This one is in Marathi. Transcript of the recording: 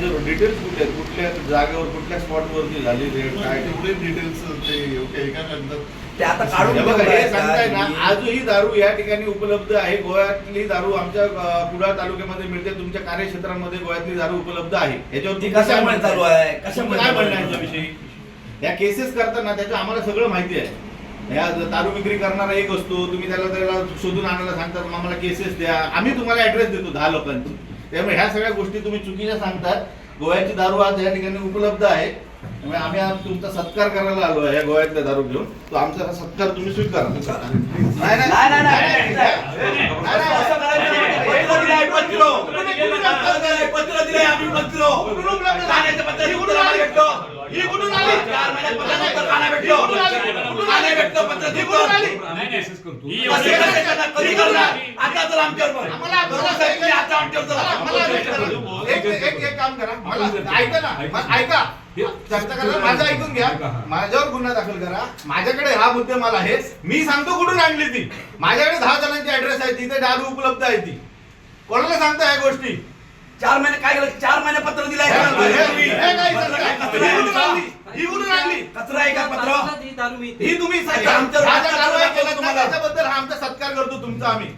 डिटेल्स कुठे आहेत, कुठल्या जागेवर कुठल्या स्पॉटवरती झालेली आहे काय तेवढे डिटेल्स ते योग्य आहे का नंतर ते आता काढून हे बघा, हे सांगताय ना ठेवलंय. आजही दारू या ठिकाणी उपलब्ध आहे. गोव्यातली दारू आमच्या कुडाळ तालुक्यामध्ये मिळते. तुमच्या कार्यक्षेत्रामध्ये गोव्यातली दारू उपलब्ध आहे. याच्यावर ती कशामुळे चालू आहे? कशामुळे काय म्हणणं आहे याच्याविषयी? या केसेस करताना त्याचं आम्हाला सगळं माहिती आहे. या दारू विक्री करणारा एक असतो, तुम्ही त्याला शोधून आणायला सांगतात, मग आम्हाला केसेस द्या, आम्ही तुम्हाला ऍड्रेस देतो 10 लोकांची. त्यामुळे ह्या सगळ्या गोष्टी तुम्ही चुकीच्या सांगतात. गोव्याची दारू आज या ठिकाणी उपलब्ध आहे. त्यामुळे आम्ही आज तुमचा सत्कार करायला आलो आहे. या गोव्यातल्या दारू घेऊन तो आमचा हा सत्कार तुम्ही स्वीकारा. नाही नाही, नाही, नाही, नाही. असं करायचं नाही. पत्र दिलंय, पत्र दिलंय आम्ही पत्र. ठाण्याचं पत्र ही कुठून आलं भेटलं? ही कुठून आली? 4 महिन्यात पत्र ठाण्यात भेटलं. ठाण्यात भेटलं पत्र ही कुठून आली? कधी करणार? आता तर आमच्यावर आता आमच्यावर एक काम करा, मला ऐका ना, ऐका चर्चा करा, माझं ऐकून घ्या. माझ्यावर गुन्हा दाखल करा. माझ्याकडे हा मुद्देमाल आहे. मी सांगतो कुठून आणली ती. माझ्याकडे 10 जणांची ऍड्रेस आहे, तिथे दारू उपलब्ध आहे. ती कोणाला सांगता ह्या गोष्टी? 4 महिने काय केलं? 4 महिने पत्र दिलंय. ही कुठून आणली? कचरा आहे का पत्र? ही तुम्ही आमच्यावर कारवाई केलं तुम्हाला. त्याच्याबद्दल हा आमचा सत्कार करतो तुमचा आम्ही.